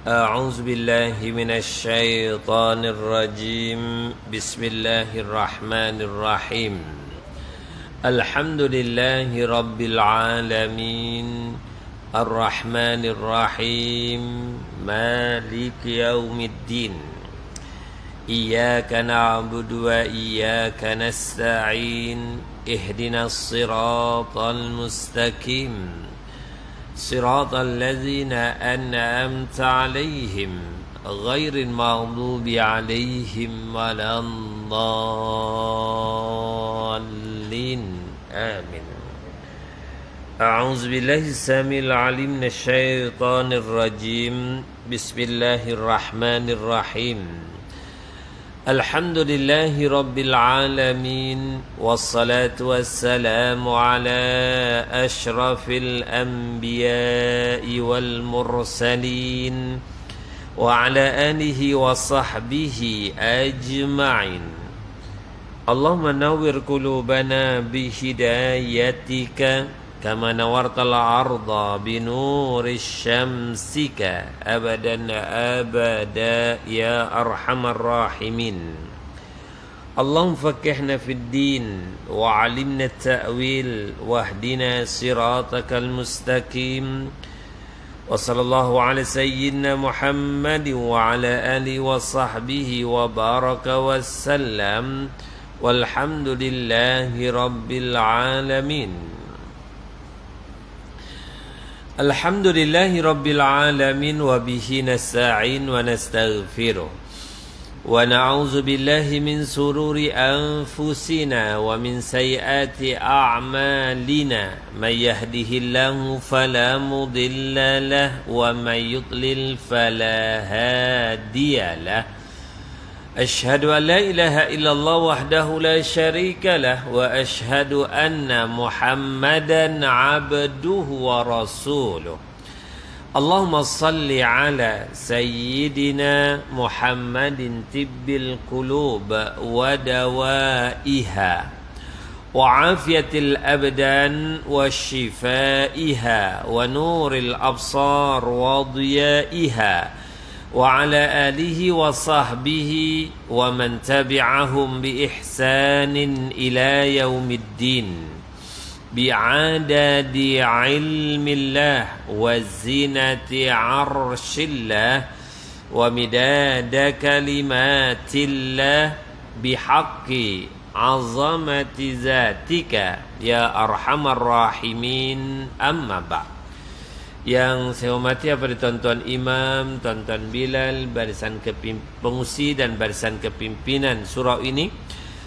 أعوذ بالله من الشيطان الرجيم. بسم الله الرحمن الرحيم. الحمد لله رب العالمين الرحمن الرحيم مالك يوم الدين. إياك نعبد وإياك نستعين. اهدنا الصراط المستقيم صراط الذين أنعمت عليهم غير المغضوب عليهم ولا الضالين آمين. أعوذ بالله السميع العليم من الشيطان الرجيم. بسم الله الرحمن الرحيم. الحمد لله رب العالمين والصلاة والسلام على أشرف الأنبياء والمرسلين وعلى آله وصحبه أجمعين. اللهم نور قلوبنا بهدايتك كما نورت الأرض بنور شمسك أبدا أبدا يا أرحم الراحمين. اللهم فقهنا في الدين وعلمنا التأويل واهدنا صراطك المستقيم. وصلى الله على سيدنا محمد وعلى آله وصحبه وبارك وسلم والحمد لله رب العالمين. Alhamdulillahi Rabbil Alamin wa bihi nasta'in wa nastaghfiruh wa na'udzu billahi min sururi anfusina wa min sayyiati a'malina may yahdihillahu fala mudilla lahu wa may yudlil fala hadiya lahu. Ashhadu an la ilaha illallah wahdahu la syarika lah wa ashhadu anna Muhammadan abduhu wa rasuluh. Allahumma salli ala sayyidina Muhammadin tibbil qulub wa dawaiha wa afiyatil abdan wa shifaiha wa nuril absar wa diyaiha وعلى آله وصحبه ومن تبعهم بإحسان إلى يوم الدين بعدد علم الله وزنة عرش الله ومداد كلمات الله بحق عظمة ذاتك يا أرحم الراحمين. أما بعد. Yang saya hormati kepada tuan-tuan imam, tuan-tuan Bilal, barisan pengusi dan barisan kepimpinan surau ini.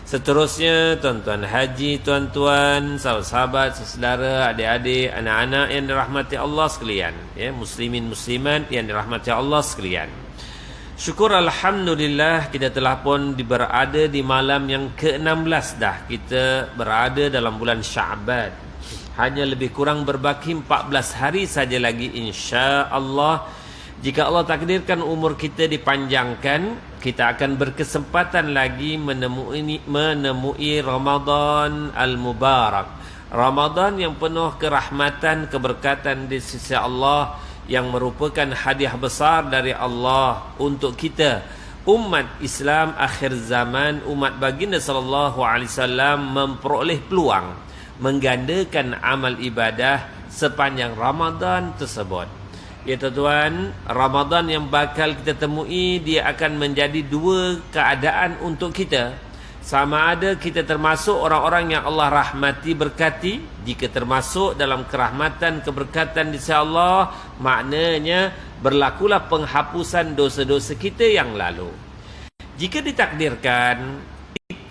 Seterusnya tuan-tuan haji, tuan-tuan, sahabat-sahabat, saudara, adik-adik, anak-anak yang dirahmati Allah sekalian, ya, muslimin muslimat yang dirahmati Allah sekalian. Syukur alhamdulillah kita telah pun berada di malam yang ke-16 dah. Kita berada dalam bulan Sya'ban. Hanya lebih kurang berbaki 14 hari saja lagi insya-Allah. Jika Allah takdirkan umur kita dipanjangkan, kita akan berkesempatan lagi menemui Ramadan al-Mubarak. Ramadan yang penuh kerahmatan, keberkatan di sisi Allah, yang merupakan hadiah besar dari Allah untuk kita, umat Islam akhir zaman, umat baginda sallallahu alaihi wasallam, memperoleh peluang menggandakan amal ibadah sepanjang Ramadan tersebut. Ya tuan-tuan, Ramadan yang bakal kita temui, dia akan menjadi dua keadaan untuk kita. Sama ada kita termasuk orang-orang yang Allah rahmati, berkati. Jika termasuk dalam kerahmatan, keberkatan di sisi Allah, maknanya berlakulah penghapusan dosa-dosa kita yang lalu. Jika ditakdirkan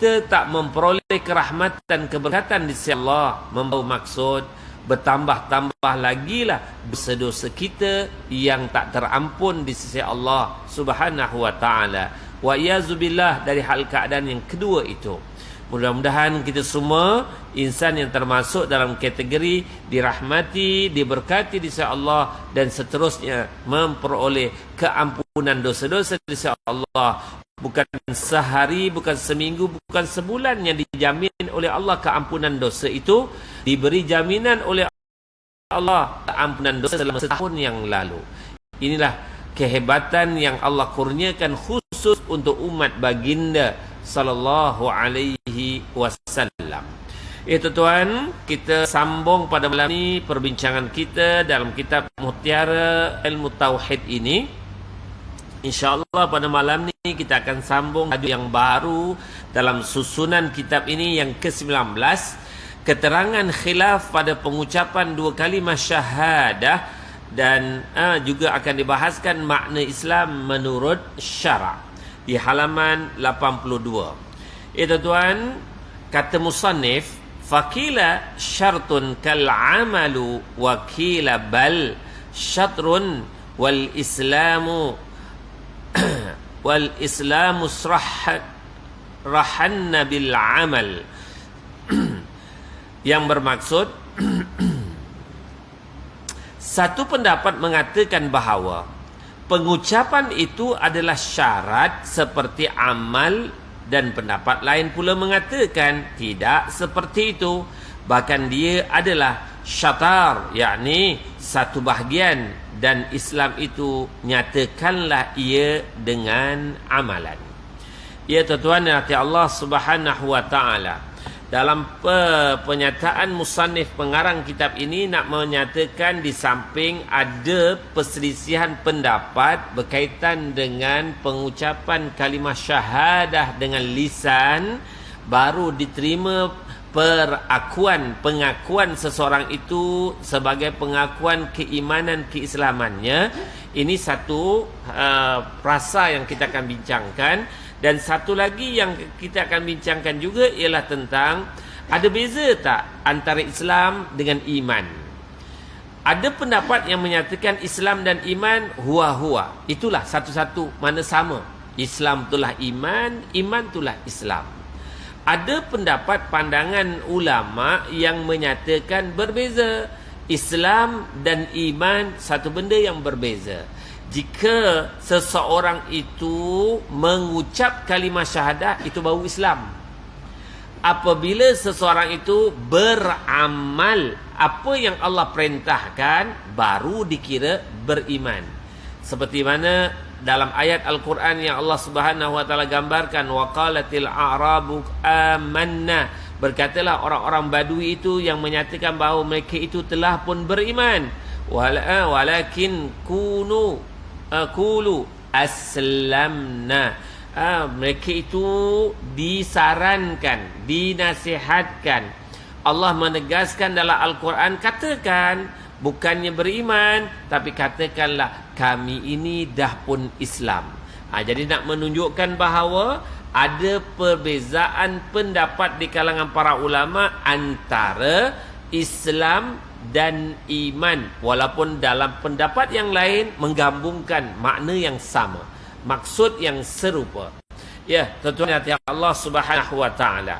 kita tak memperoleh kerahmatan, keberkatan di sisi Allah, membawa maksud bertambah-tambah lagi lah dosa-dosa kita yang tak terampun di sisi Allah Subhanahu wa ta'ala. Wa iyazubillah, dari hal keadaan yang kedua itu. Mudah-mudahan kita semua insan yang termasuk dalam kategori dirahmati, diberkati di sisi Allah, dan seterusnya memperoleh keampunan dosa-dosa di sisi Allah. Bukan sehari, bukan seminggu, bukan sebulan yang dijamin oleh Allah keampunan dosa itu. Diberi jaminan oleh Allah keampunan dosa selama setahun yang lalu. Inilah kehebatan yang Allah kurniakan khusus untuk umat baginda sallallahu alaihi wasallam. Tuan, kita sambung pada malam ini perbincangan kita dalam kitab Mutiara Ilmu Tauhid ini. InsyaAllah pada malam ini kita akan sambung yang baru dalam susunan kitab ini yang ke-19, keterangan khilaf pada pengucapan dua kalimah syahadah, dan juga akan dibahaskan makna Islam menurut syarak di halaman 82. Tuan, kata musannif, fakila syartun kal amalu wa kila bal syatrun wal islamu rahanna bil amal. Yang bermaksud satu pendapat mengatakan bahawa pengucapan itu adalah syarat seperti amal, dan pendapat lain pula mengatakan tidak seperti itu, bahkan dia adalah syatar, yakni satu bahagian, dan Islam itu nyatakanlah ia dengan amalan. Ya tuan-tuan dan hati Allah Subhanahu wa taala, dalam penyataan musannif pengarang kitab ini nak menyatakan di samping ada perselisihan pendapat berkaitan dengan pengucapan kalimah syahadah dengan lisan baru diterima pengakuan seseorang itu sebagai pengakuan keimanan keislamannya. Ini satu rasa yang kita akan bincangkan. Dan satu lagi yang kita akan bincangkan juga ialah tentang ada beza tak antara Islam dengan iman. Ada pendapat yang menyatakan Islam dan iman huwa-huwa, itulah satu-satu, mana sama. Islam itulah iman, iman itulah Islam. Ada pendapat pandangan ulama yang menyatakan berbeza. Islam dan iman satu benda yang berbeza. Jika seseorang itu mengucap kalimah syahadah, itu baru Islam. Apabila seseorang itu beramal apa yang Allah perintahkan, baru dikira beriman. Seperti mana dalam ayat Al-Quran yang Allah Subhanahu wa taala gambarkan, waqalatil a'rabu amanna, berkatalah orang-orang Badui itu yang menyatakan bahawa mereka itu telah pun beriman, walakin qulu aslamna. Mereka itu disarankan, dinasihatkan. Allah menegaskan dalam Al-Quran, katakan bukannya beriman, tapi katakanlah kami ini dah pun Islam. Jadi nak menunjukkan bahawa ada perbezaan pendapat di kalangan para ulama antara Islam dan iman, walaupun dalam pendapat yang lain menggabungkan makna yang sama, maksud yang serupa. Ya, tuan-tuan hati Allah Subhanahu wa taala,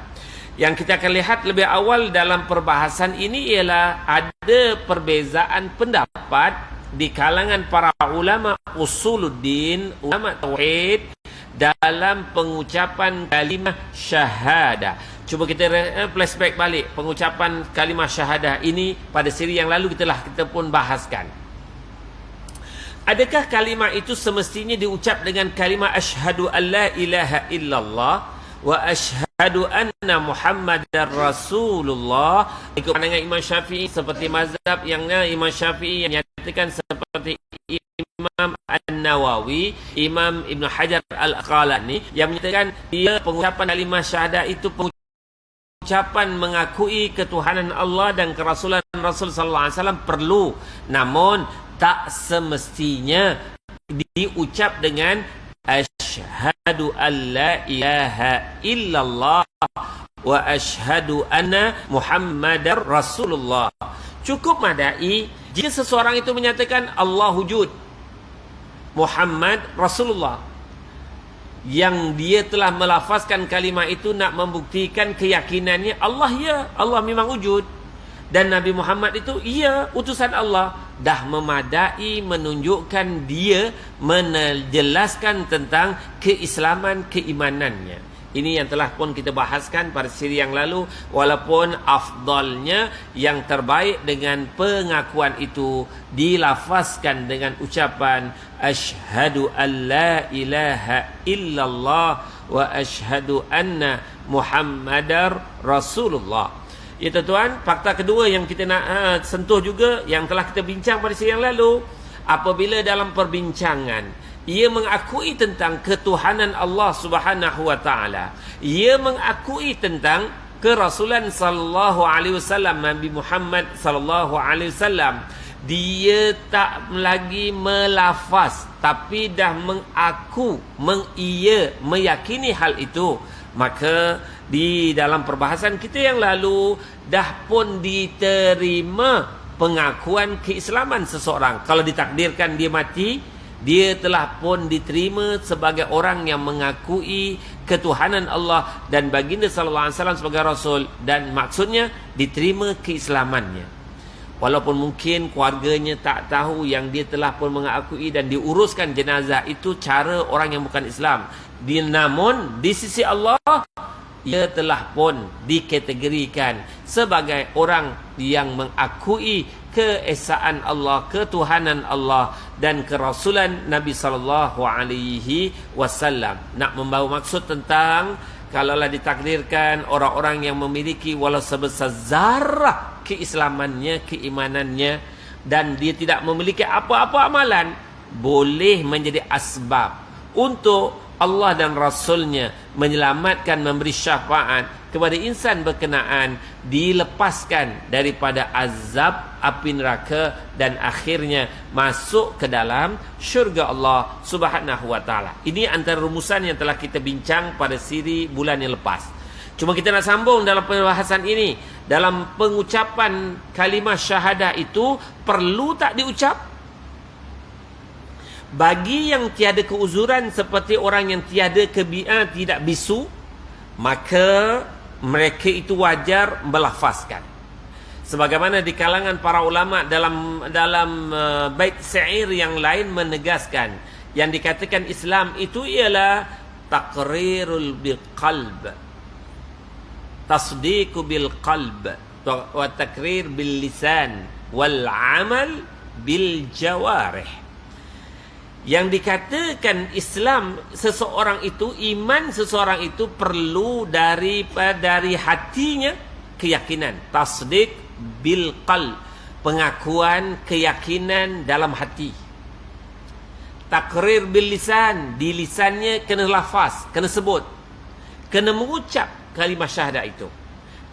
yang kita akan lihat lebih awal dalam perbahasan ini ialah ada perbezaan pendapat di kalangan para ulama usuluddin, ulama tauhid, dalam pengucapan kalimah syahadah. Cuba kita flashback balik pengucapan kalimah syahadah ini pada siri yang lalu kita pun bahaskan. Adakah kalimah itu semestinya diucap dengan kalimah asyhadu an la ilaha illallah wa asyhadu anna Muhammadar Rasulullah? Ikut pandangan Imam Syafi'i, seperti mazhab yang Imam Syafi'i yang nyatakan seperti Imam An-Nawawi, Imam Ibn Hajar Al-Asqalani yang menyatakan dia pengucapan kalimah syahadah itu ucapan mengakui ketuhanan Allah dan kerasulan Rasul sallallahu alaihi wasallam perlu, namun tak semestinya diucap dengan asyhadu an la ilaha illallah wa asyhadu anna Muhammadar Rasulullah. Cukup madai jika seseorang itu menyatakan Allah wujud, Muhammad Rasulullah, yang dia telah melafazkan kalimah itu nak membuktikan keyakinannya Allah, ya, Allah memang wujud, dan Nabi Muhammad itu ya, utusan Allah. Dah memadai menunjukkan dia menjelaskan tentang keislaman, keimanannya. Ini yang telah pun kita bahaskan pada siri yang lalu. Walaupun afdalnya, yang terbaik dengan pengakuan itu dilafazkan dengan ucapan asyhadu an la ilaha illallah wa asyhadu anna Muhammadar Rasulullah. Ya tuan-tuan, fakta kedua yang kita nak sentuh juga, yang telah kita bincang pada sesi yang lalu, apabila dalam perbincangan ia mengakui tentang ketuhanan Allah Subhanahu wa taala, ia mengakui tentang kerasulan sallallahu alaihi wasallam, Nabi Muhammad sallallahu alaihi wasallam, dia tak lagi melafaz tapi dah mengaku, meyakini hal itu, maka di dalam perbahasan kita yang lalu dah pun diterima pengakuan keislaman seseorang. Kalau ditakdirkan dia mati, dia telah pun diterima sebagai orang yang mengakui ketuhanan Allah dan baginda sallallahu alaihi wasallam sebagai rasul, dan maksudnya diterima keislamannya. Walaupun mungkin keluarganya tak tahu yang dia telah pun mengakui dan diuruskan jenazah itu cara orang yang bukan Islam. Namun di sisi Allah, ia telah pun dikategorikan sebagai orang yang mengakui keesaan Allah, ketuhanan Allah dan kerasulan Nabi sallallahu alaihi wasallam. Nak membawa maksud tentang kalaulah ditakdirkan orang-orang yang memiliki walau sebesar zarah keislamannya, keimanannya, dan dia tidak memiliki apa-apa amalan, boleh menjadi asbab untuk Allah dan Rasulnya menyelamatkan, memberi syafaat kepada insan berkenaan, dilepaskan daripada azab api neraka dan akhirnya masuk ke dalam syurga Allah Subhanahu wa taala. Ini antara rumusan yang telah kita bincang pada siri bulan yang lepas. Cuma kita nak sambung dalam pembahasan ini. Dalam pengucapan kalimah syahadah itu perlu tak diucap? Bagi yang tiada keuzuran seperti orang yang tidak bisu, maka mereka itu wajar melafazkan. Sebagaimana di kalangan para ulama dalam bait syair yang lain menegaskan, yang dikatakan Islam itu ialah taqrirul bilqalb, tasdiqu bilqalb, wa takrir bil lisan, wal amal bil jawarih. Yang dikatakan Islam seseorang itu, iman seseorang itu perlu dari hatinya keyakinan, tasdik bil qalb, pengakuan keyakinan dalam hati. Takrir bil lisan, di lisannya kena lafaz, kena sebut, kena mengucap kalimah syahadah itu,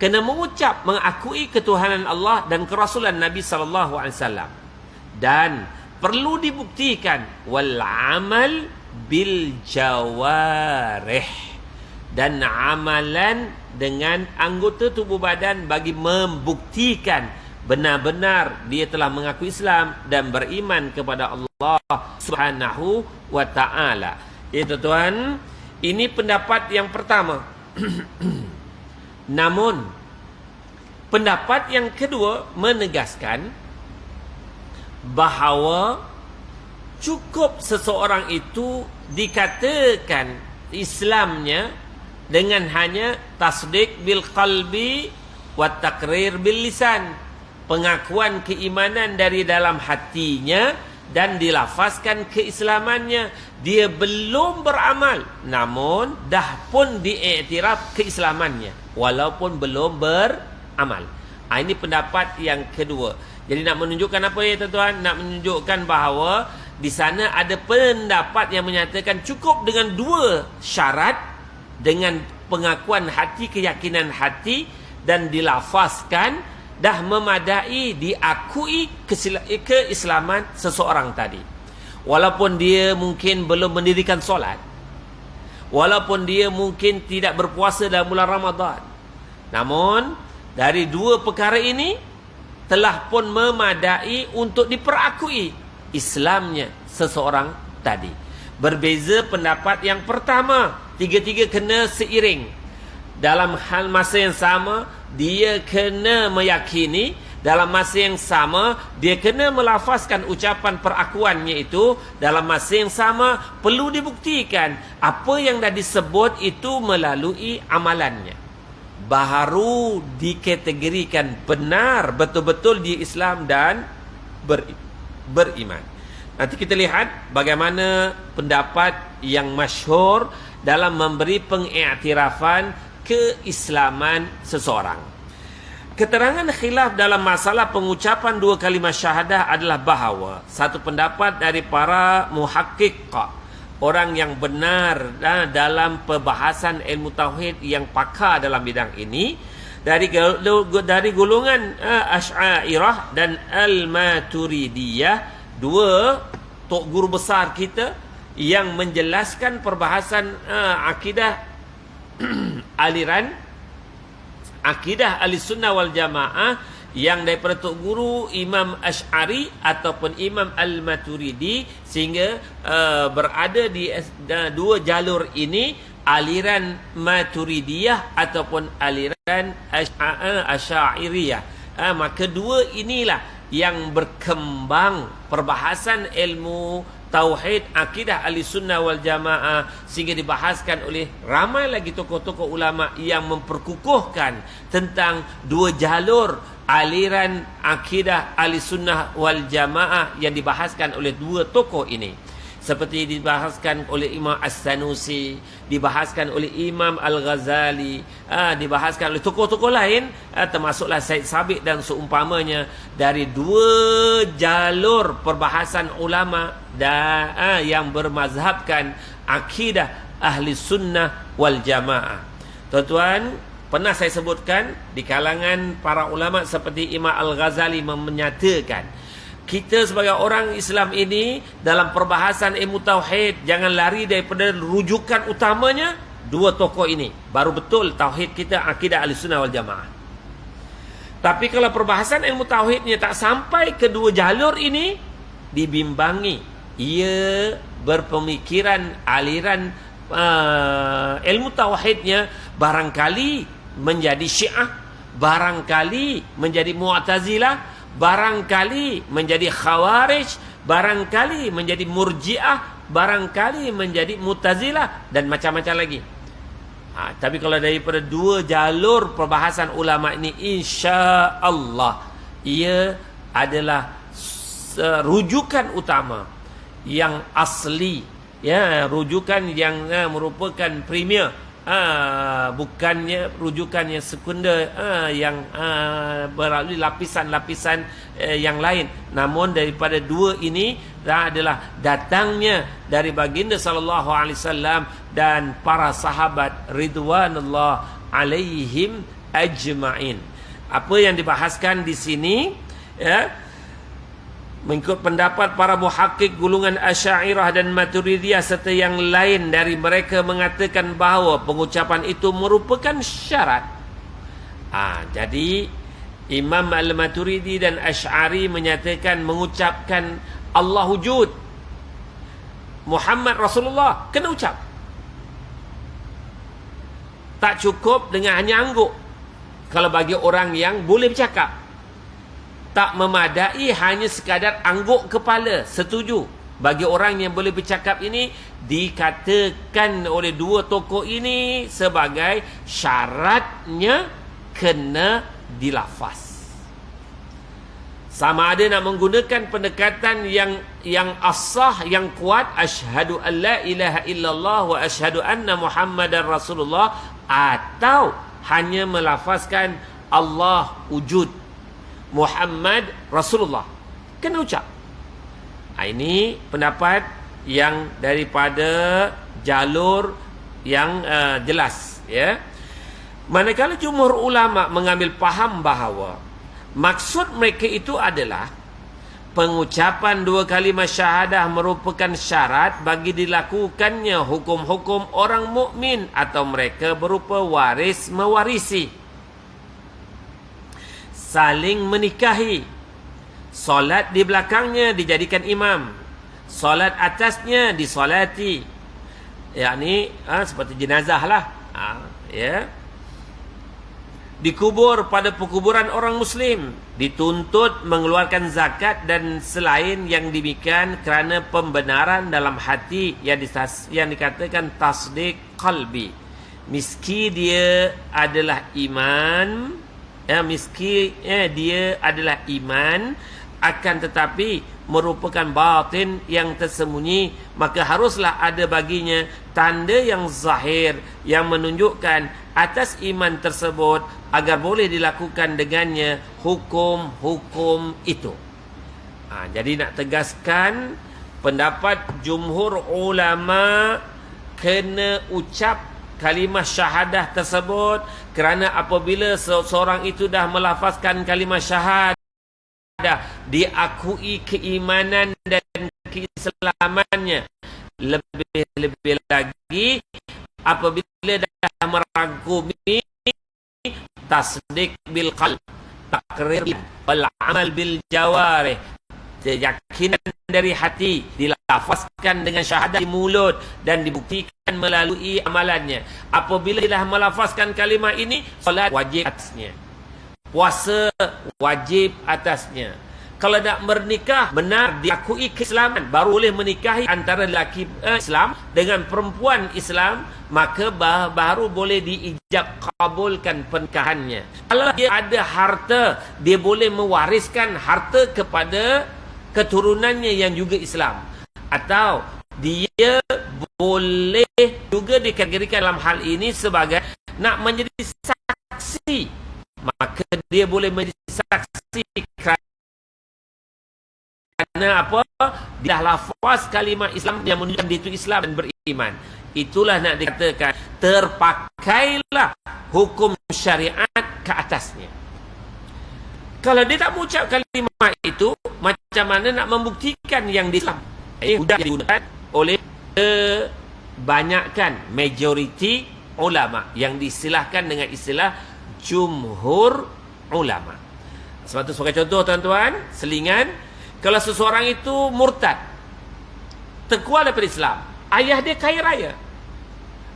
kena mengucap mengakui ketuhanan Allah dan kerasulan Nabi sallallahu alaihi wasallam, dan perlu dibuktikan wal amal bil jawarih, dan amalan dengan anggota tubuh badan bagi membuktikan benar-benar dia telah mengaku Islam dan beriman kepada Allah Subhanahu wa taala. Ya tuan, ini pendapat yang pertama. Namun pendapat yang kedua menegaskan bahawa cukup seseorang itu dikatakan Islamnya dengan hanya tasdik bil qalbi wa takrir bil lisan, pengakuan keimanan dari dalam hatinya dan dilafazkan keislamannya. Dia belum beramal, namun dah pun diiktiraf keislamannya walaupun belum beramal. Ini pendapat yang kedua. Jadi nak menunjukkan apa ya tuan-tuan? Nak menunjukkan bahawa di sana ada pendapat yang menyatakan cukup dengan dua syarat, dengan pengakuan hati, keyakinan hati dan dilafazkan, dah memadai diakui keislaman seseorang tadi. Walaupun dia mungkin belum mendirikan solat, walaupun dia mungkin tidak berpuasa dalam bulan Ramadan, namun dari dua perkara ini telah pun memadai untuk diperakui Islamnya seseorang tadi. Berbeza pendapat yang pertama, tiga-tiga kena seiring. Dalam hal masa yang sama, dia kena meyakini, dalam masa yang sama, dia kena melafazkan ucapan perakuannya itu, dalam masa yang sama, perlu dibuktikan apa yang dah disebut itu melalui amalannya. Baru dikategorikan benar betul-betul dia Islam dan beriman. Nanti kita lihat bagaimana pendapat yang masyhur dalam memberi pengiktirafan keislaman seseorang. Keterangan khilaf dalam masalah pengucapan dua kalimah syahadah adalah bahawa satu pendapat dari para muhakkik, orang yang benar dalam perbahasan ilmu tauhid yang pakar dalam bidang ini, dari golongan Asy'ariyah dan Al-Maturidiyah, dua tok guru besar kita yang menjelaskan perbahasan akidah aliran akidah Ahlussunnah wal Jamaah, yang daripada tok guru Imam Asy'ari ataupun Imam Al-Maturidi, sehingga berada di dua jalur ini, aliran Maturidiyah ataupun aliran Asy'ariyah. Maka dua inilah yang berkembang perbahasan ilmu tauhid akidah Ahlussunnah wal Jamaah, sehingga dibahaskan oleh ramai lagi tokoh-tokoh ulama yang memperkukuhkan tentang dua jalur aliran akidah Ahlussunnah wal Jamaah yang dibahaskan oleh dua tokoh ini, seperti dibahaskan oleh Imam As-Sanusi, dibahaskan oleh Imam Al-Ghazali, dibahaskan oleh tokoh-tokoh lain, termasuklah Said Sabiq dan seumpamanya, dari dua jalur perbahasan ulama dan yang bermazhabkan akidah Ahlussunnah wal Jamaah. Tuan-tuan, pernah saya sebutkan di kalangan para ulama seperti Imam Al-Ghazali menyatakan, kita sebagai orang Islam ini dalam perbahasan ilmu tauhid jangan lari daripada rujukan utamanya dua tokoh ini, baru betul tauhid kita akidah Ahlussunnah wal Jamaah. Tapi kalau perbahasan ilmu tauhidnya tak sampai ke dua jalur ini, dibimbangi, ia berpemikiran aliran ilmu tauhidnya barangkali menjadi Syiah, barangkali menjadi Mu'tazilah, barangkali menjadi Khawarij, barangkali menjadi Murji'ah, barangkali menjadi Mu'tazilah, dan macam-macam lagi. Tapi kalau daripada dua jalur perbahasan ulama ini, insya Allah ia adalah rujukan utama yang asli, ya, rujukan yang merupakan premier, bukannya rujukan yang sekunder, yang melalui lapisan-lapisan yang lain. Namun daripada dua ini adalah datangnya dari baginda sallallahu alaihi wasallam dan para sahabat ridwanullah alaihim ajma'in. Apa yang dibahaskan di sini, ya, mengikut pendapat para muhakkik golongan Asy'ariyah dan Maturidiyah serta yang lain dari mereka mengatakan bahawa pengucapan itu merupakan syarat. Jadi Imam Al-Maturidi dan Asy'ari menyatakan mengucapkan Allah wujud, Muhammad Rasulullah, kena ucap. Tak cukup dengan hanya angguk. Kalau bagi orang yang boleh bercakap, tak memadai hanya sekadar angguk kepala, setuju. Bagi orang yang boleh bercakap ini, dikatakan oleh dua tokoh ini sebagai syaratnya kena dilafaz. Sama ada nak menggunakan pendekatan yang asah, yang kuat, asyhadu an la ilaha illallah wa asyhadu anna Muhammadar Rasulullah, atau hanya melafazkan Allah wujud, Muhammad Rasulullah, kena ucap. Ini pendapat yang daripada jalur yang jelas, ya. Manakala jumhur ulama mengambil faham bahawa maksud mereka itu adalah pengucapan dua kalimah syahadah merupakan syarat bagi dilakukannya hukum-hukum orang mukmin atau mereka berupa waris mewarisi, saling menikahi, solat di belakangnya dijadikan imam, solat atasnya disolati, yakni seperti jenazah lah, ya, dikubur pada perkuburan orang muslim, dituntut mengeluarkan zakat dan selain yang demikian kerana pembenaran dalam hati yang dikatakan tasdik qalbi. Meski dia adalah iman, meski dia adalah iman, akan tetapi merupakan batin yang tersembunyi, maka haruslah ada baginya tanda yang zahir yang menunjukkan atas iman tersebut agar boleh dilakukan dengannya hukum-hukum itu. Jadi nak tegaskan, pendapat jumhur ulama kena ucap kalimah syahadah tersebut, kerana apabila seorang itu dah melafazkan kalimah syahadah, diakui keimanan dan keislamannya. Lebih-lebih lagi apabila dah merangkumi tasdik bil qalb, takrir wal amal bil jawarih, keyakinan dari hati, dilafazkan dengan syahadah di mulut dan dibuktikan melalui amalannya. Apabila dah melafazkan kalimah ini, solat wajib atasnya, puasa wajib atasnya. Kalau nak bernikah, benar diakui keislaman, baru boleh menikahi antara lelaki Islam dengan perempuan Islam, maka baru boleh diijab kabulkan pernikahannya. Kalau dia ada harta, dia boleh mewariskan harta kepada keturunannya yang juga Islam, atau dia boleh juga dikategorikan dalam hal ini sebagai nak menjadi saksi, maka dia boleh menjadi saksi kerana apa? Dia lafaz kalimah Islam yang menunjukkan dia itu Islam dan beriman. Itulah nak dikatakan terpakailah hukum syariat ke atasnya. Kalau dia tak mengucap kalimah itu, macam mana nak membuktikan yang di Islam? Sudah digunakan oleh kebanyakan majoriti ulama yang diistilahkan dengan istilah jumhur ulama. Sebab itu sebagai contoh tuan-tuan, selingan, kalau seseorang itu murtad, terkeluar daripada Islam, ayah dia kaya raya,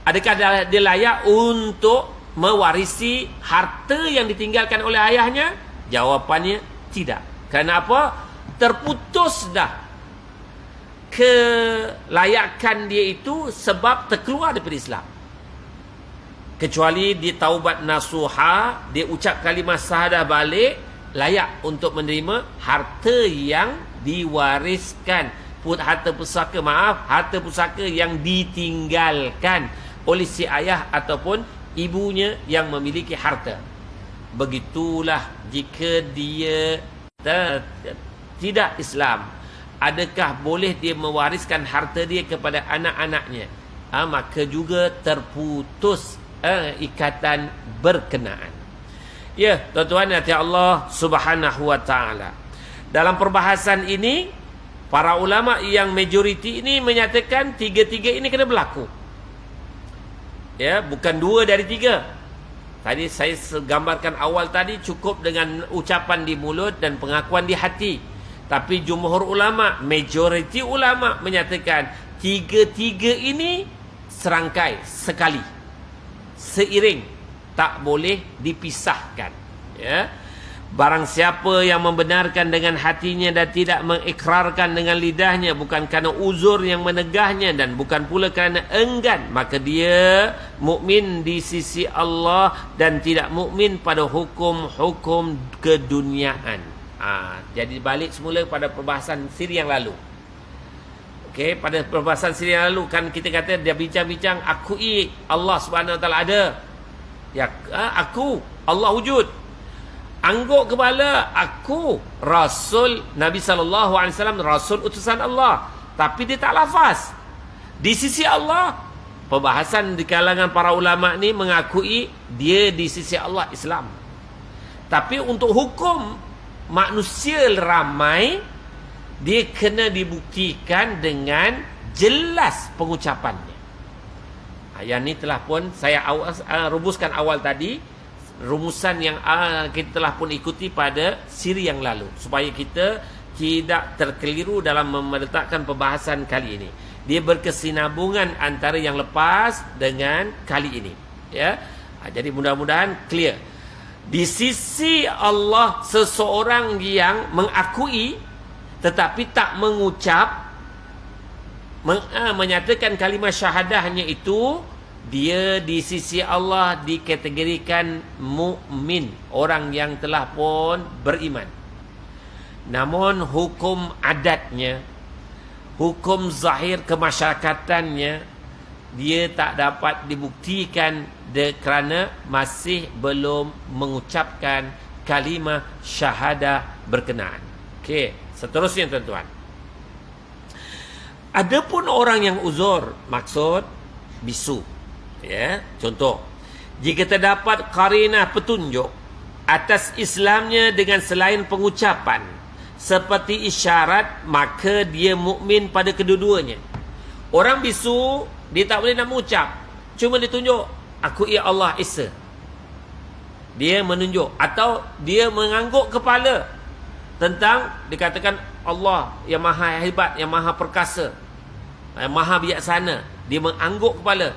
adakah dia layak untuk mewarisi harta yang ditinggalkan oleh ayahnya? Jawapannya tidak. Kerana apa? Terputus dah kelayakan dia itu sebab terkeluar daripada Islam. Kecuali dia taubat nasuha, dia ucap kalimah syahadah balik, layak untuk menerima harta yang diwariskan, harta pusaka yang ditinggalkan oleh si ayah ataupun ibunya yang memiliki harta. Begitulah jika dia tidak Islam, adakah boleh dia mewariskan harta dia kepada anak-anaknya? Maka juga terputus ikatan berkenaan. Ya, tuan-tuan hati Allah Subhanahu wa taala. Dalam perbahasan ini, para ulama yang majoriti ini menyatakan tiga-tiga ini kena berlaku. Ya, bukan 2 dari 3. Tadi saya gambarkan awal tadi cukup dengan ucapan di mulut dan pengakuan di hati. Tapi jumhur ulama, majoriti ulama menyatakan tiga-tiga ini serangkai sekali, seiring, tak boleh dipisahkan. Ya, barang siapa yang membenarkan dengan hatinya dan tidak mengikrarkan dengan lidahnya, bukan kerana uzur yang menegahnya dan bukan pula kerana enggan, maka dia mukmin di sisi Allah dan tidak mukmin pada hukum-hukum keduniaan. Jadi balik semula pada perbahasan siri yang lalu. Okey, pada perbahasan siri yang lalu kan kita kata dia bincang-bincang akui Allah Subhanahu Wa Taala ada. Ya, aku Allah wujud. Angguk kepala, aku Rasul Nabi SAW, Rasul utusan Allah. Tapi dia tak lafaz. Di sisi Allah, perbahasan di kalangan para ulama ni mengakui dia di sisi Allah Islam. Tapi untuk hukum manusia ramai, dia kena dibuktikan dengan jelas pengucapannya. Yang ni telah pun saya rumuskan awal tadi, rumusan yang kita telah pun ikuti pada siri yang lalu, supaya kita tidak terkeliru dalam meletakkan pembahasan kali ini. Dia berkesinambungan antara yang lepas dengan kali ini. Ya, jadi mudah-mudahan clear. Di sisi Allah, seseorang yang mengakui tetapi tak mengucap, menyatakan kalimah syahadahnya itu, dia di sisi Allah dikategorikan mukmin, orang yang telah pun beriman. Namun hukum adatnya, hukum zahir kemasyarakatannya, dia tak dapat dibuktikan kerana masih belum mengucapkan kalimah syahadah berkenaan. Okey, seterusnya tuan-tuan. Adapun orang yang uzur, maksud bisu. Ya, contoh, jika terdapat qarinah petunjuk atas Islamnya dengan selain pengucapan seperti isyarat, maka dia mukmin pada kedua-duanya. Orang bisu, dia tak boleh nak mengucap, cuma dia tunjuk, aku ya Allah Esa. Dia menunjuk, atau dia mengangguk kepala tentang, dikatakan Allah yang maha hebat, yang maha perkasa, yang maha bijaksana. Dia mengangguk kepala,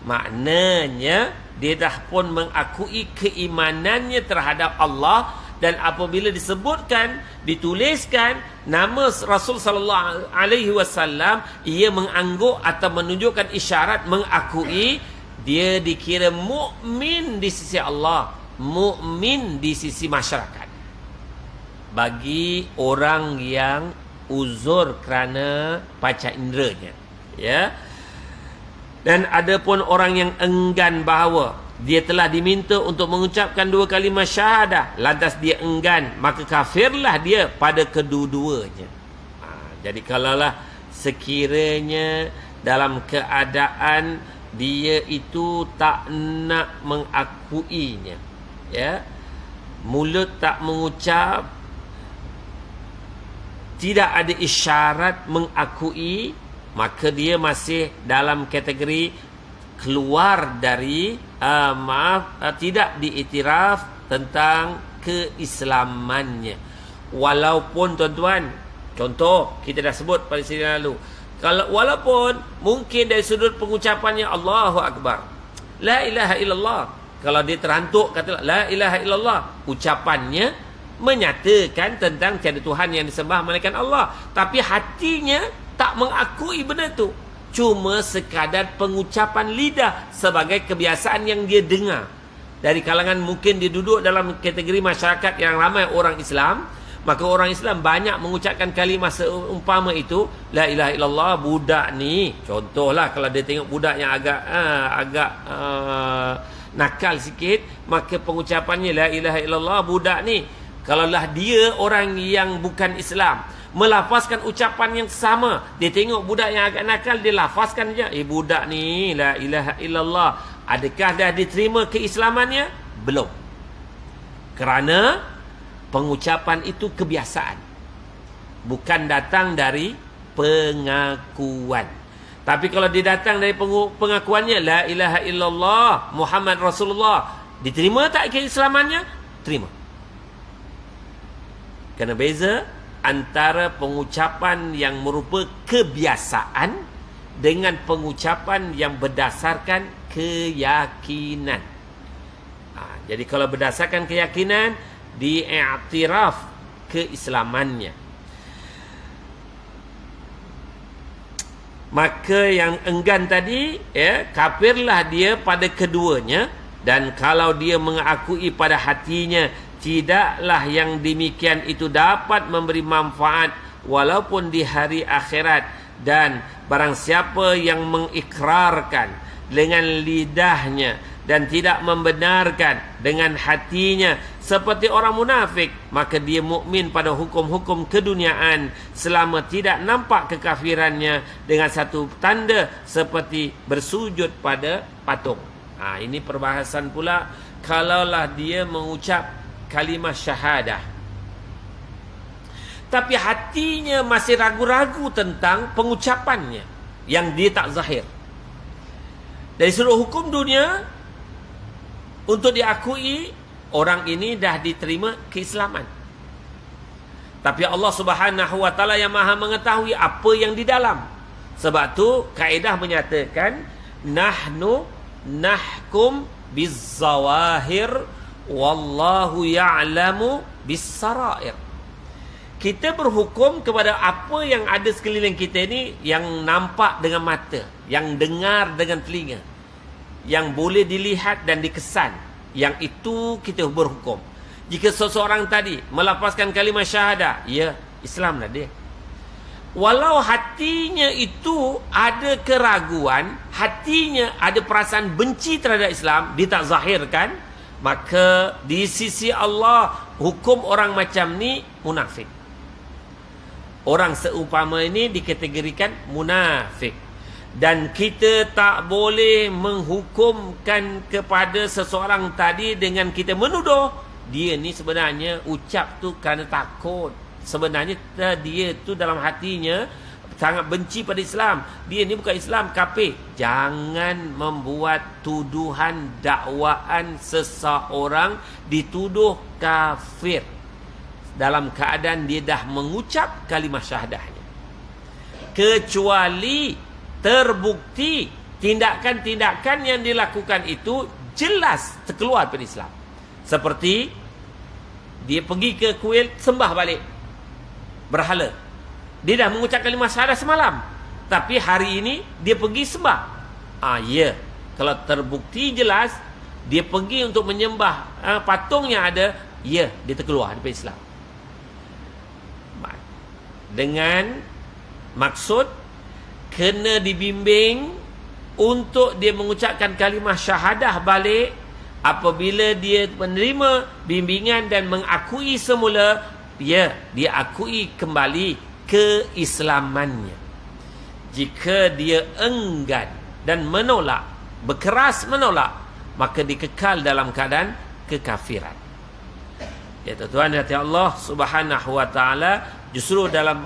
maknanya dia dah pun mengakui keimanannya terhadap Allah. Dan apabila disebutkan, dituliskan nama Rasul sallallahu alaihi wasallam, ia mengangguk atau menunjukkan isyarat mengakui, dia dikira mukmin di sisi Allah, mukmin di sisi masyarakat. Bagi orang yang uzur kerana panca inderanya, ya. Dan ada pun orang yang enggan bahawa dia telah diminta untuk mengucapkan dua kalimah syahadah, lantas dia enggan, maka kafirlah dia pada kedua-duanya. Jadi kalaulah sekiranya dalam keadaan dia itu tak nak mengakuinya, ya, mulut tak mengucap, tidak ada isyarat mengakui, maka dia masih dalam kategori keluar dari tidak diiktiraf tentang keislamannya. Walaupun tuan-tuan, contoh kita dah sebut pada sini lalu, walaupun mungkin dari sudut pengucapannya Allahu Akbar, la ilaha illallah, kalau dia terhantuk kata la ilaha illallah, ucapannya menyatakan tentang tiada Tuhan yang disembah melainkan Allah, tapi hatinya tak mengakui benda tu, cuma sekadar pengucapan lidah sebagai kebiasaan yang dia dengar dari kalangan, mungkin dia duduk dalam kategori masyarakat yang ramai orang Islam, maka orang Islam banyak mengucapkan kalimah seumpama itu, la ilaha illallah. Budak ni, contohlah kalau dia tengok budak yang agak nakal sikit, maka pengucapannya la ilaha illallah. Budak ni, kalaulah dia orang yang bukan Islam melafazkan ucapan yang sama, dia tengok budak yang agak nakal, dia lafazkan je, budak ni la ilaha illallah, adakah dah diterima keislamannya? Belum. Kerana pengucapan itu kebiasaan, bukan datang dari pengakuan. Tapi kalau dia datang dari pengakuannya, la ilaha illallah Muhammad Rasulullah, diterima tak keislamannya? Terima. Kerana beza antara pengucapan yang merupa kebiasaan dengan pengucapan yang berdasarkan keyakinan. Jadi kalau berdasarkan keyakinan, diiktiraf keislamannya. Maka yang enggan tadi, ya, kafirlah dia pada keduanya. Dan kalau dia mengakui pada hatinya, tidaklah yang demikian itu dapat memberi manfaat walaupun di hari akhirat. Dan barang siapa yang mengikrarkan dengan lidahnya dan tidak membenarkan dengan hatinya seperti orang munafik, maka dia mukmin pada hukum-hukum keduniaan selama tidak nampak kekafirannya dengan satu tanda seperti bersujud pada patung. Ini perbahasan pula kalaulah dia mengucap kalimah syahadah, tapi hatinya masih ragu-ragu tentang pengucapannya yang dia tak zahir. Dari sudut hukum dunia, untuk diakui, orang ini dah diterima keislaman. Tapi Allah Subhanahu wa taala yang Maha mengetahui apa yang di dalam. Sebab tu kaedah menyatakan nahnu nahkum bizzawahir wallahu ya'lamu bis-sarair. Kita berhukum kepada apa yang ada sekeliling kita ni, yang nampak dengan mata, yang dengar dengan telinga, yang boleh dilihat dan dikesan. Yang itu kita berhukum. Jika seseorang tadi melafazkan kalimah syahadah, ya, Islam lah dia. Walau hatinya itu ada keraguan, hatinya ada perasaan benci terhadap Islam, dia tak zahirkan, maka di sisi Allah hukum orang macam ni munafik. Orang seumpama ini dikategorikan munafik. Dan kita tak boleh menghukumkan kepada seseorang tadi dengan kita menuduh dia ni sebenarnya ucap tu kerana takut. Sebenarnya dia tu dalam hatinya sangat benci pada Islam. Dia ni bukan Islam, kafir. Jangan membuat tuduhan dakwaan seseorang dituduh kafir dalam keadaan dia dah mengucap kalimah syahadahnya. Kecuali terbukti tindakan-tindakan yang dilakukan itu jelas terkeluar dari Islam. Seperti dia pergi ke kuil sembah balik berhala. Dia dah mengucap kalimah syahadah semalam, tapi hari ini dia pergi sembah. Ya, kalau terbukti jelas dia pergi untuk menyembah patung yang ada, ya, dia terkeluar dari Islam. Dengan maksud kena dibimbing untuk dia mengucapkan kalimah syahadah balik. Apabila dia menerima bimbingan dan mengakui semula, ya, dia akui kembali keislamannya. Jika dia enggan dan menolak, berkeras menolak, maka dikekal dalam keadaan kekafiran. Ya, tuan-tuan hati Allah Subhanahu wa taala, justru dalam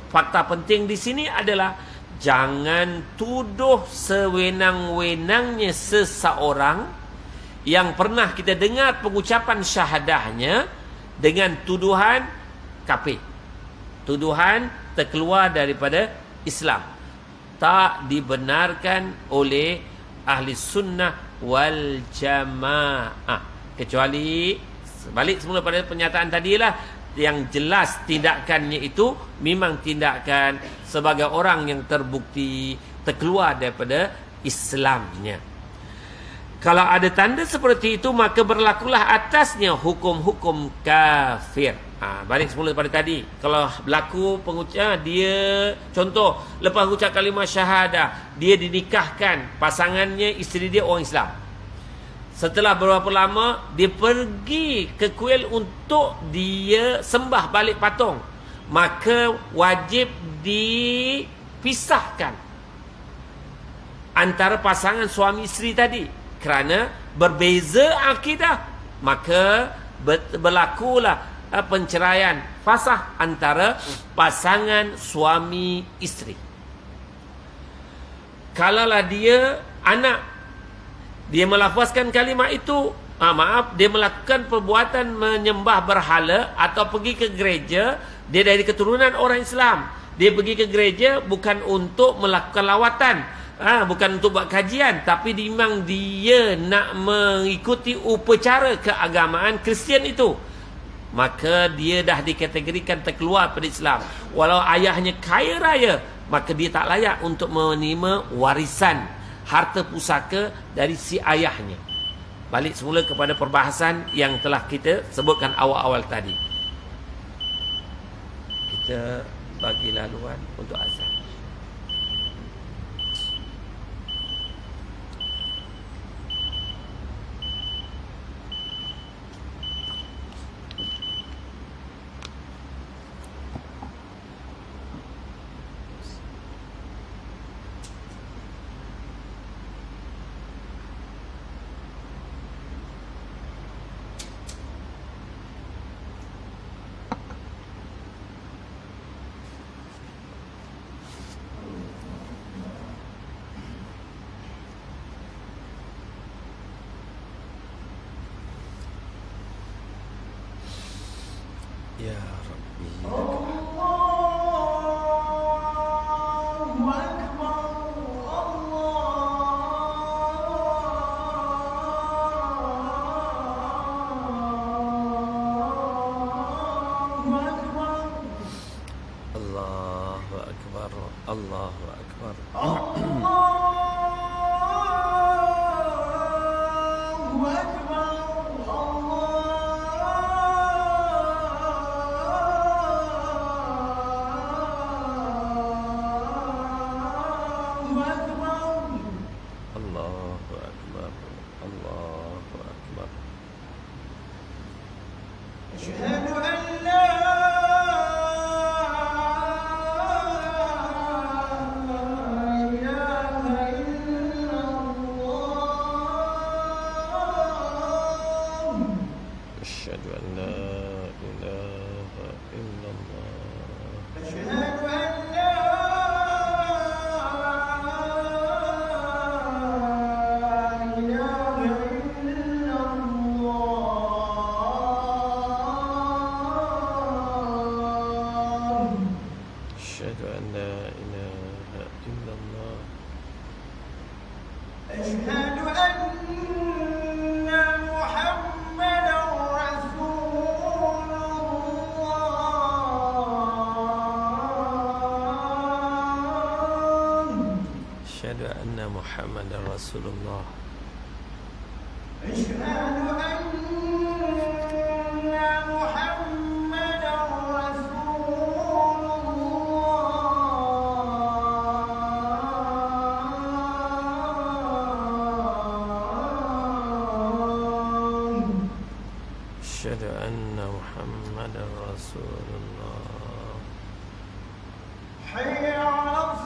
fakta penting di sini adalah jangan tuduh sewenang-wenangnya seseorang yang pernah kita dengar pengucapan syahadahnya dengan tuduhan kafir, tuduhan terkeluar daripada Islam. Tak dibenarkan oleh ahli sunnah wal jamaah. Kecuali balik semula pada pernyataan tadilah, yang jelas tindakannya itu memang tindakan sebagai orang yang terbukti terkeluar daripada Islamnya. Kalau ada tanda seperti itu, maka berlakulah atasnya hukum-hukum kafir. Balik semula pada tadi. Kalau berlaku pengucap, dia contoh lepas ucap kalimah syahadah, dia dinikahkan, pasangannya isteri dia orang Islam. Setelah beberapa lama, dia pergi ke kuil untuk dia sembah balik patung, maka wajib dipisahkan antara pasangan suami isteri tadi. Kerana berbeza akidah, maka berlakulah penceraian fasah antara pasangan suami isteri. Kalaulah dia anak, dia melafazkan kalimah itu, dia melakukan perbuatan menyembah berhala atau pergi ke gereja, dia dari keturunan orang Islam, dia pergi ke gereja bukan untuk melakukan lawatan, bukan untuk buat kajian, tapi memang dia nak mengikuti upacara keagamaan Kristian itu, maka dia dah dikategorikan terkeluar pada Islam. Walau ayahnya kaya raya, maka dia tak layak untuk menerima warisan harta pusaka dari si ayahnya. Balik semula kepada perbahasan yang telah kita sebutkan awal-awal tadi. Kita bagi laluan untuk azan. Ya Rabbi. Allahu Akbar. Allahu Akbar. Allahu Akbar. Allahu Akbar. Asyhadu an la Muhammadar Rasulullah. Asyhadu anna Muhammadar Rasulullah. Asyhadu anna Muhammadar Rasulullah. Hayya 'alas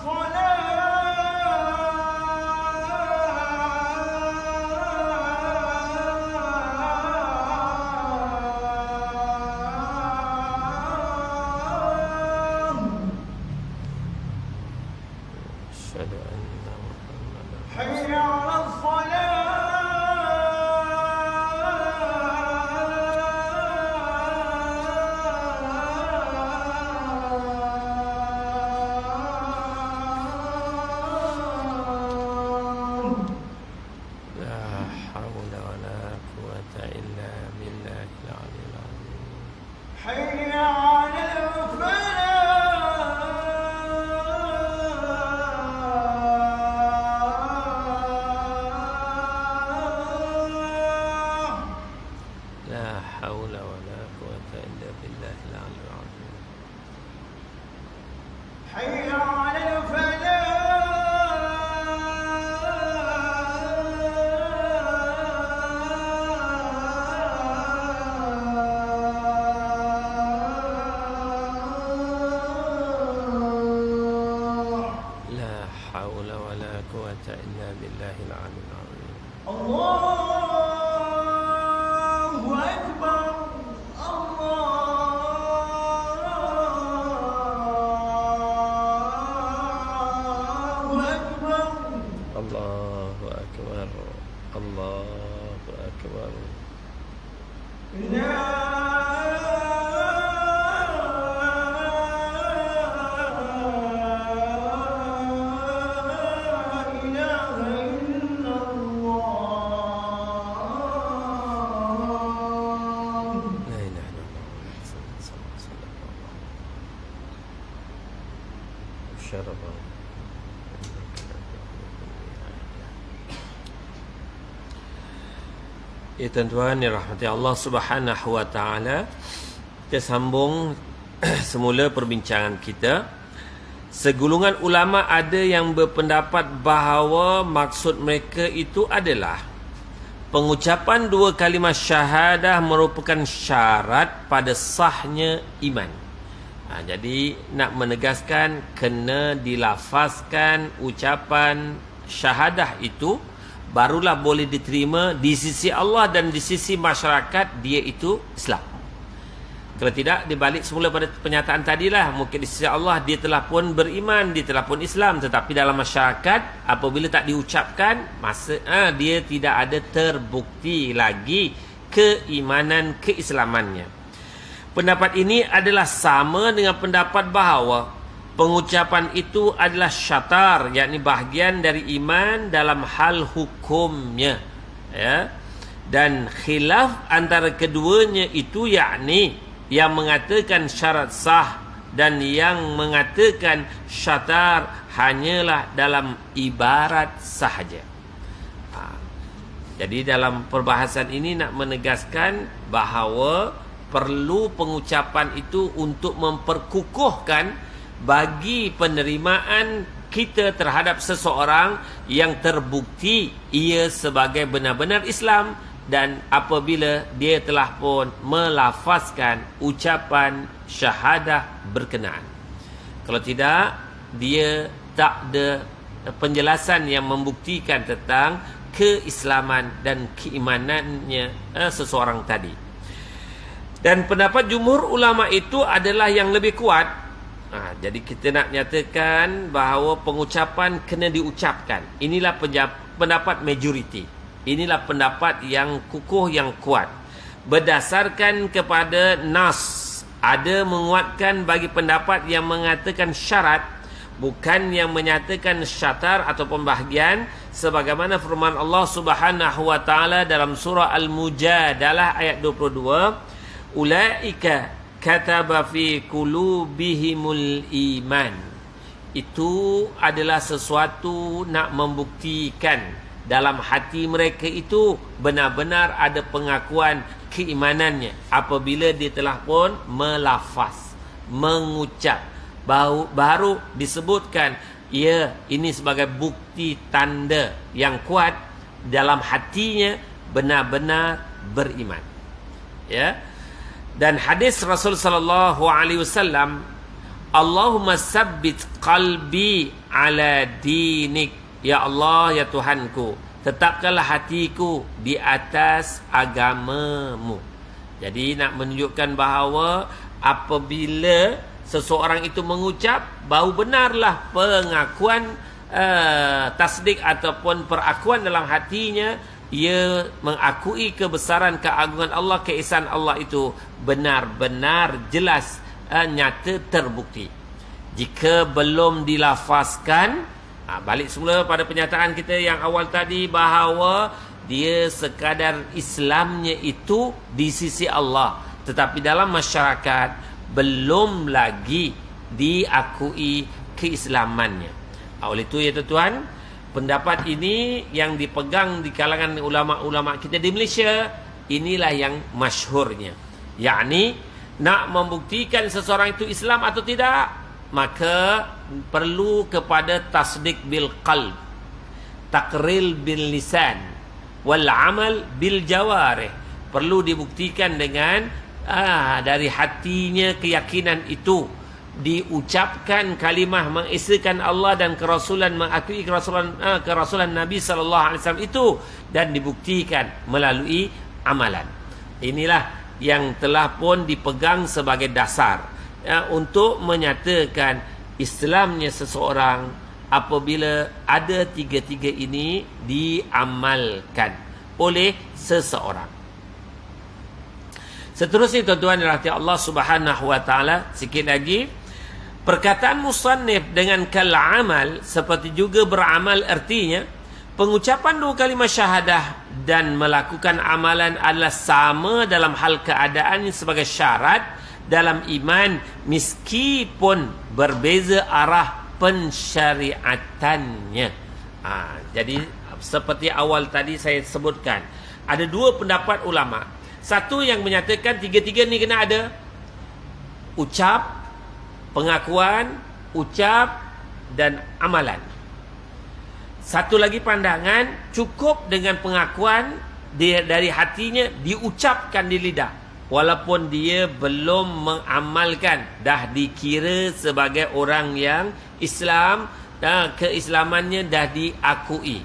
shalah. Ya tuan-tuan yang rahmati Allah Subhanahu wa taala, kita sambung semula perbincangan kita. Segulungan ulama ada yang berpendapat bahawa maksud mereka itu adalah pengucapan dua kalimah syahadah merupakan syarat pada sahnya iman. Jadi nak menegaskan kena dilafazkan ucapan syahadah itu barulah boleh diterima di sisi Allah dan di sisi masyarakat dia itu Islam. Kalau tidak, dibalik semula pada pernyataan tadilah, mungkin di sisi Allah dia telah pun beriman, dia telah pun Islam, tetapi dalam masyarakat apabila tak diucapkan, dia tidak ada terbukti lagi keimanan keislamannya. Pendapat ini adalah sama dengan pendapat bahawa pengucapan itu adalah syatar, yakni bahagian dari iman dalam hal hukumnya, ya. Dan khilaf antara keduanya itu, yakni yang mengatakan syarat sah dan yang mengatakan syatar hanyalah dalam ibarat sahaja. Jadi dalam perbahasan ini nak menegaskan bahawa perlu pengucapan itu untuk memperkukuhkan bagi penerimaan kita terhadap seseorang yang terbukti ia sebagai benar-benar Islam dan apabila dia telah pun melafazkan ucapan syahadah berkenaan. Kalau tidak, dia tak ada penjelasan yang membuktikan tentang keislaman dan keimanannya seseorang tadi. Dan pendapat jumhur ulama itu adalah yang lebih kuat. Jadi kita nak nyatakan bahawa pengucapan kena diucapkan. Inilah pendapat majoriti. Inilah pendapat yang kukuh, yang kuat. Berdasarkan kepada nas. Ada menguatkan bagi pendapat yang mengatakan syarat, bukan yang menyatakan syatar ataupun bahagian, sebagaimana firman Allah Subhanahu wa taala dalam surah Al-Mujadalah ayat 22, ulaika kataba fi qulubihimul iman. Itu adalah sesuatu nak membuktikan dalam hati mereka itu benar-benar ada pengakuan keimanannya apabila dia telah pun melafaz, mengucap, baru disebutkan ya, ini sebagai bukti tanda yang kuat dalam hatinya benar-benar beriman. Ya. Dan hadis Rasul sallallahu alaihi wasallam, Allahumma sabbit qalbi ala dinik. Ya Allah, ya Tuhanku, tetapkanlah hatiku di atas agamamu. Jadi nak menunjukkan bahawa apabila seseorang itu mengucap, baru benarlah pengakuan tasdik ataupun perakuan dalam hatinya. Ia mengakui kebesaran keagungan Allah, keesaan Allah itu benar-benar jelas, nyata, terbukti. Jika belum dilafazkan, balik semula pada penyataan kita yang awal tadi bahawa dia sekadar Islamnya itu di sisi Allah, tetapi dalam masyarakat belum lagi diakui keislamannya. Oleh itu ya tuan-tuan, pendapat ini yang dipegang di kalangan ulama-ulama kita di Malaysia, inilah yang masyhurnya. Yakni nak membuktikan seseorang itu Islam atau tidak, maka perlu kepada tasdik bil qalb, taqril bil lisan, wal amal bil jawarih. Perlu dibuktikan dengan dari hatinya keyakinan itu, diucapkan kalimah mengesahkan Allah dan kerasulan, mengakui kerasulan Nabi sallallahu alaihi wasallam itu, dan dibuktikan melalui amalan. Inilah yang telah pun dipegang sebagai dasar untuk menyatakan Islamnya seseorang apabila ada tiga-tiga ini diamalkan oleh seseorang. Seterusnya tuan-tuan dirahmati Allah Subhanahu wa taala, sikit lagi perkataan musannif dengan kal amal seperti juga beramal, artinya pengucapan dua kalimah syahadah dan melakukan amalan adalah sama dalam hal keadaan sebagai syarat dalam iman, meskipun berbeza arah pensyariatannya. Jadi seperti awal tadi saya sebutkan, ada dua pendapat ulama. Satu yang menyatakan tiga-tiga ni kena ada ucap, pengakuan, ucap dan amalan. Satu lagi pandangan, cukup dengan pengakuan dia dari hatinya, diucapkan di lidah, walaupun dia belum mengamalkan, dah dikira sebagai orang yang Islam dan keislamannya dah diakui.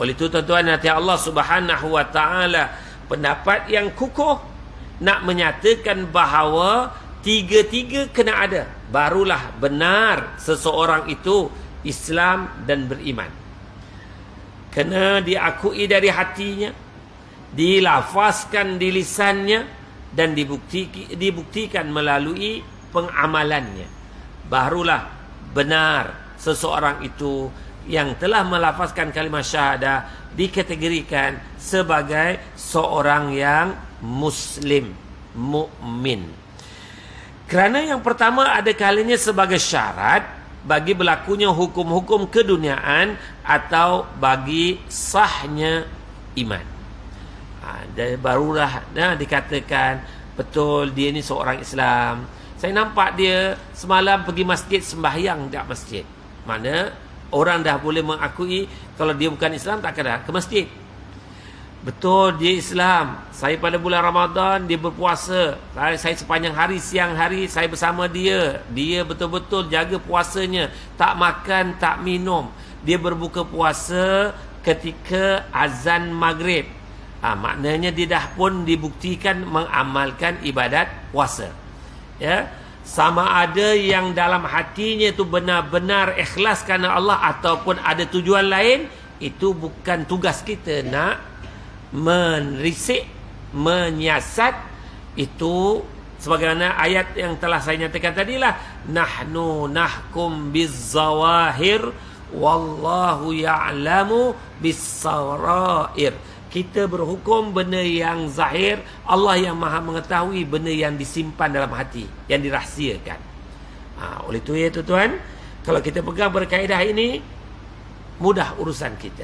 Oleh itu tuan-tuan nanti Allah Subhanahu wa taala, pendapat yang kukuh nak menyatakan bahawa tiga-tiga kena ada, barulah benar seseorang itu Islam dan beriman. Kena diakui dari hatinya, dilafazkan di lisannya, dan dibuktikan melalui pengamalannya. Barulah benar seseorang itu yang telah melafazkan kalimah syahadah dikategorikan sebagai seorang yang muslim, mukmin. Kerana yang pertama ada kalanya sebagai syarat bagi berlakunya hukum-hukum keduniaan atau bagi sahnya iman. Barulah dikatakan betul dia ni seorang Islam. Saya nampak dia semalam pergi masjid sembahyang di masjid. Mana Orang dah boleh mengakui kalau dia bukan Islam tak kena ke masjid. Betul dia Islam. Saya pada bulan Ramadan dia berpuasa. Saya sepanjang hari, siang hari saya bersama dia. Dia betul-betul jaga puasanya, tak makan, tak minum. Dia berbuka puasa ketika azan maghrib. Maknanya dia dah pun dibuktikan mengamalkan ibadat puasa. Ya. Sama ada yang dalam hatinya itu benar-benar ikhlas kerana Allah ataupun ada tujuan lain, itu bukan tugas kita nak merisik, menyiasat. Itu sebagaimana ayat yang telah saya nyatakan tadilah, nahnu nahkum bizzawahir wallahu ya'lamu bis-sarair. Kita berhukum benda yang zahir, Allah yang maha mengetahui benda yang disimpan dalam hati, yang dirahsiakan. Oleh itu ya tuan-tuan, kalau kita pegang berkaedah ini, mudah urusan kita.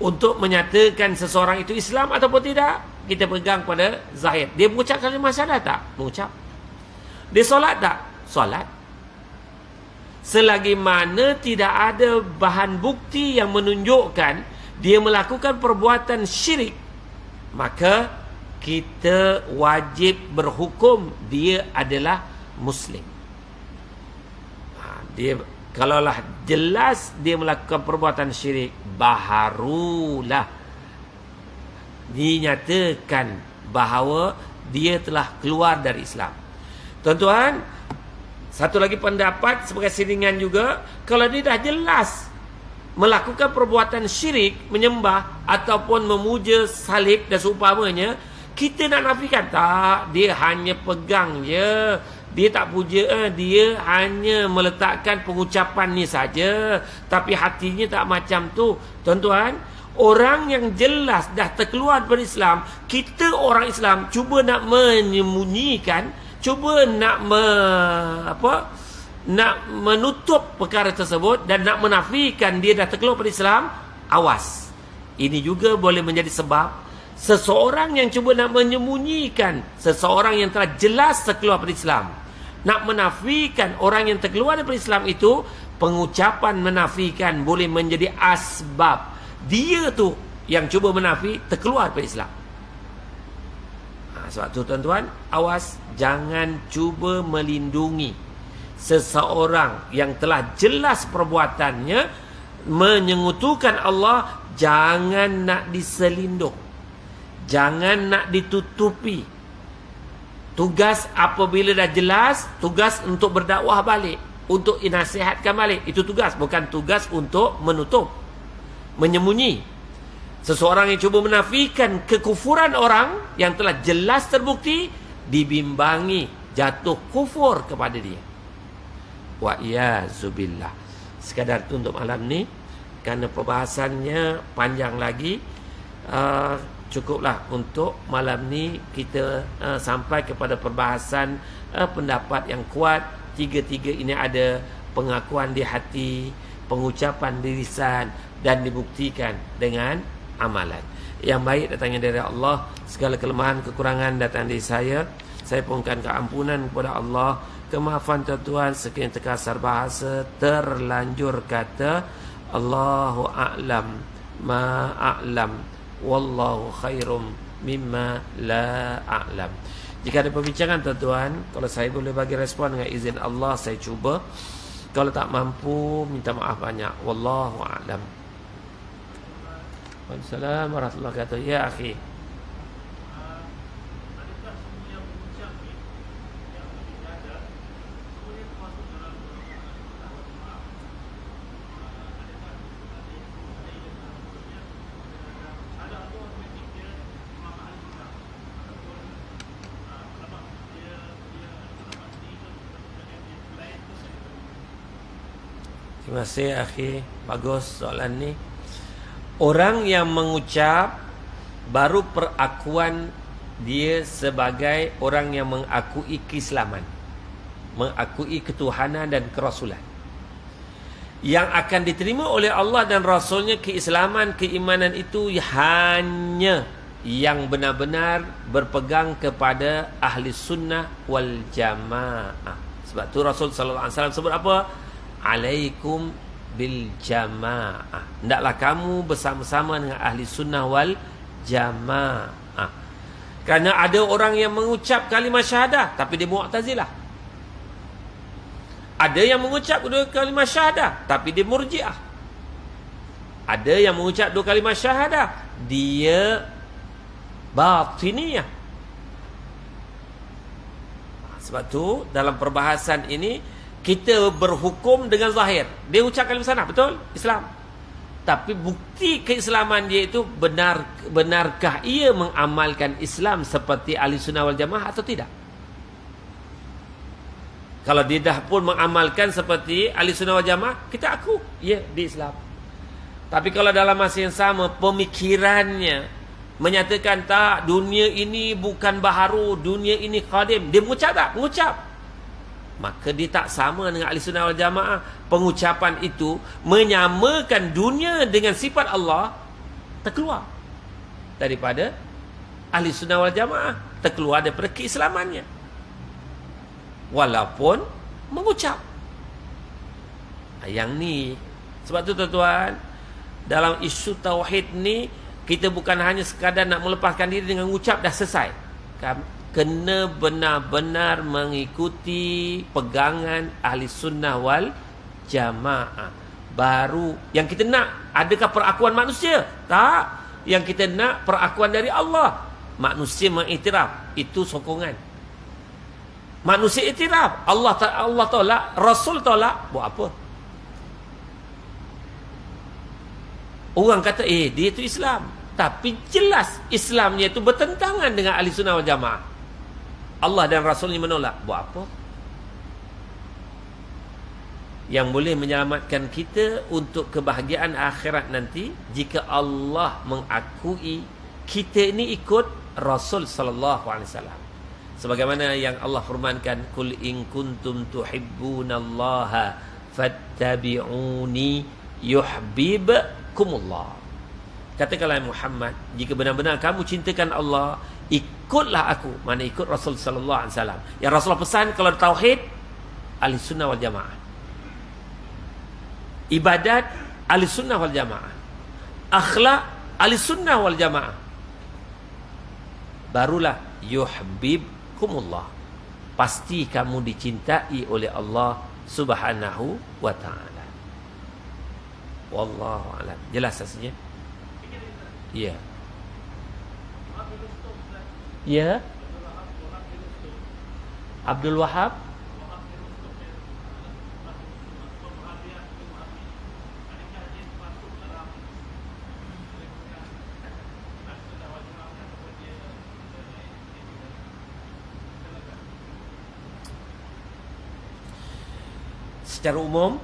Untuk menyatakan seseorang itu Islam ataupun tidak, kita pegang pada zahir. Dia mengucap kalimah syahadat tak? Mengucap. Dia solat tak? Solat. Selagi mana tidak ada bahan bukti yang menunjukkan dia melakukan perbuatan syirik, maka kita wajib berhukum dia adalah Muslim. Dia kalaulah jelas dia melakukan perbuatan syirik, baharulah dinyatakan bahawa dia telah keluar dari Islam. Tuan-tuan, satu lagi pendapat sebagai sindingan juga, kalau dia dah jelas melakukan perbuatan syirik, menyembah ataupun memuja salib dan seumpamanya, kita nak nafikan tak? Dia hanya pegang je, dia tak puja, dia hanya meletakkan pengucapan ni saja, tapi hatinya tak macam tu. Tuan-tuan, orang yang jelas dah terkeluar dari Islam, kita orang Islam cuba nak menyembunyikan, cuba nak nak menutup perkara tersebut dan nak menafikan dia dah terkeluar dari Islam, awas. Ini juga boleh menjadi sebab seseorang yang cuba nak menyembunyikan seseorang yang telah jelas terkeluar dari Islam, nak menafikan orang yang terkeluar dari Islam itu, pengucapan menafikan boleh menjadi asbab dia tu yang cuba menafi terkeluar dari Islam. Sebab tu tuan-tuan, awas, jangan cuba melindungi seseorang yang telah jelas perbuatannya menyengutukan Allah. Jangan nak diselindung, jangan nak ditutupi. Tugas apabila dah jelas, tugas untuk berdakwah balik, untuk nasihatkan balik, itu tugas, bukan tugas untuk menutup, menyembunyi. Seseorang yang cuba menafikan kekufuran orang yang telah jelas terbukti, dibimbangi jatuh kufur kepada dia. Wa iyazubillah. Sekadar itu untuk malam ni, kerana perbahasannya panjang lagi, cukuplah untuk malam ni kita sampai kepada perbahasan pendapat yang kuat. Tiga-tiga ini ada pengakuan di hati, pengucapan di lisan, dan dibuktikan dengan amalan. Yang baik datangnya dari Allah, segala kelemahan kekurangan datang dari saya. Saya mohonkan keampunan kepada Allah, kemaafan tuan-tuan sekian terkasar bahasa, terlanjur kata. Allahu a'lam ma a'lam, wallahu khairum mimma la a'lam. Jika ada perbincangan tuan-tuan, kalau saya boleh bagi respon dengan izin Allah, saya cuba. Kalau tak mampu, minta maaf banyak. Wallahu a'lam. Waalaikumsalam warahmatullahi wabarakatuh. Ya akhi, terima kasih akhi, bagus soalan ni. Orang yang mengucap baru perakuan dia sebagai orang yang mengakui keislaman, mengakui ketuhanan dan kerasulan. Yang akan diterima oleh Allah dan Rasulnya keislaman, keimanan itu hanya yang benar-benar berpegang kepada ahli sunnah wal jamaah. Sebab tu Rasul sallallahu alaihi wasallam sebut apa? Alaikum bil jamaah. Hendaklah kamu bersama-sama dengan ahli sunnah wal jamaah. Kerana ada orang yang mengucap kalimah syahadah tapi dia Mu'tazilah. Ada yang mengucap dua kalimah syahadah tapi dia Murji'ah. Ada yang mengucap dua kalimah syahadah dia Batiniyah. Sebab tu dalam perbahasan ini kita berhukum dengan zahir. Dia ucap kalimah syahadah, betul? Islam. Tapi bukti keislaman dia itu benarkah ia mengamalkan Islam seperti ahli sunnah wal jamaah atau tidak? Kalau dia dah pun mengamalkan seperti ahli sunnah wal jamaah, kita aku, ya, di Islam. Tapi kalau dalam masa yang sama pemikirannya menyatakan tak, dunia ini bukan baharu, dunia ini qadim, dia mengucap tak? Mengucap. Maka dia tak sama dengan ahli sunnah wal jamaah. Pengucapan itu menyamakan dunia dengan sifat Allah, terkeluar daripada ahli sunnah wal jamaah, terkeluar daripada keislamannya walaupun mengucap. Yang ni sebab tu tuan-tuan, dalam isu tauhid ni kita bukan hanya sekadar nak melepaskan diri dengan ucap dah selesai. Kena benar-benar mengikuti pegangan ahli sunnah wal jamaah. Baru yang kita nak, adakah perakuan manusia? Tak. Yang kita nak perakuan dari Allah. Manusia mengiktiraf, itu sokongan. Manusia iktiraf, Allah tolak, Rasul tolak, buat apa? Orang kata dia itu Islam, tapi jelas Islamnya itu bertentangan dengan ahli sunnah wal jamaah. Allah dan Rasulnya menolak, buat apa? Yang boleh menyelamatkan kita untuk kebahagiaan akhirat nanti, jika Allah mengakui kita ini ikut Rasul sallallahu alaihi wasallam. Sebagaimana yang Allah firmankan, "Qul in kuntum tuhibbunallaha fattabi'uni yuhibbukumullah." Katakanlah Muhammad, jika benar-benar kamu cintakan Allah, ikutlah aku. Mana ikut Rasul sallallahu alaihi wasallam. Yang Rasulullah pesan kalau tauhid, ahli sunnah wal jamaah. Ibadat, ahli sunnah wal jamaah. Akhlak, ahli sunnah wal jamaah. Barulah yuhibbukumullah. Pasti kamu dicintai oleh Allah Subhanahu wa taala. Wallahu a'lam. Jelas rasanya? Ya. Ya. Abdul Wahab. Secara umum,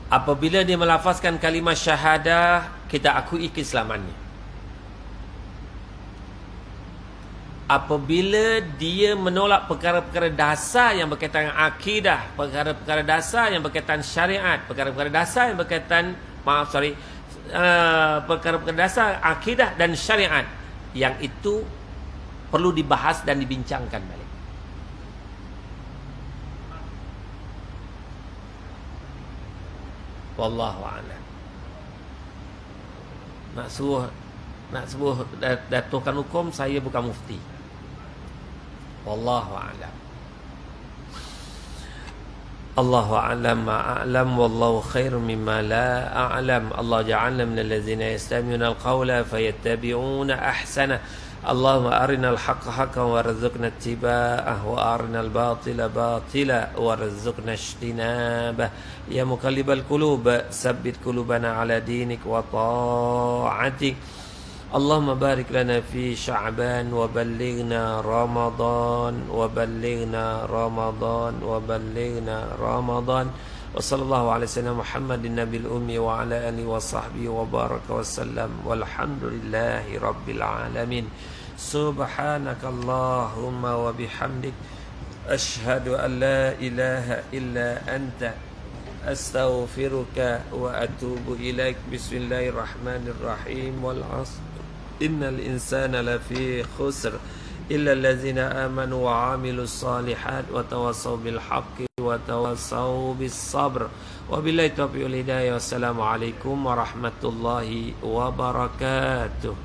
apabila dia melafazkan kalimah syahadah, kita akui keislamannya. Apabila dia menolak perkara-perkara dasar yang berkaitan dengan akidah, perkara-perkara dasar yang berkaitan syariat, perkara-perkara dasar yang berkaitan perkara-perkara dasar akidah dan syariat, yang itu perlu dibahas dan dibincangkan balik. Wallahu a'lam. Nak suruh datuhkan hukum, saya bukan mufti. Wallahu a'lam. Allahu a'lam ma a'lam wallahu khairum mimma la a'lam. Allah ja'alna minal ladzina yastami'una al-qawla fayattabi'una ahsana. Allahumma arinal haqqa haqqan warzuqna ittiba'ah wa arinal batila batila warzuqna ijtinabah. Ya muqallibal qulub, sabbit qulubana ala dinik wa ta'atik. Allahumma barik lana fi Sya'ban wa ballighna Ramadan wa ballighna Ramadan wa ballighna Ramadan. Wa sallallahu ala sayyidina Muhammadin nabil ummi wa ala alihi wa sahbihi wa baraka wa sallam walhamdulillahi rabbil alamin. Subhanakallahumma wa bihamdik ashhadu an la ilaha illa anta astaghfiruka wa atubu ilaik. Bismillahirrahmanirrahim. Wal 'asr innal insana lafi khusr illa allazina amanu wa 'amilus salihat wa tawassaw bil haqqi وتواصوا بالصبر وبالله التوفيق والهداية والسلام عليكم ورحمة الله وبركاته.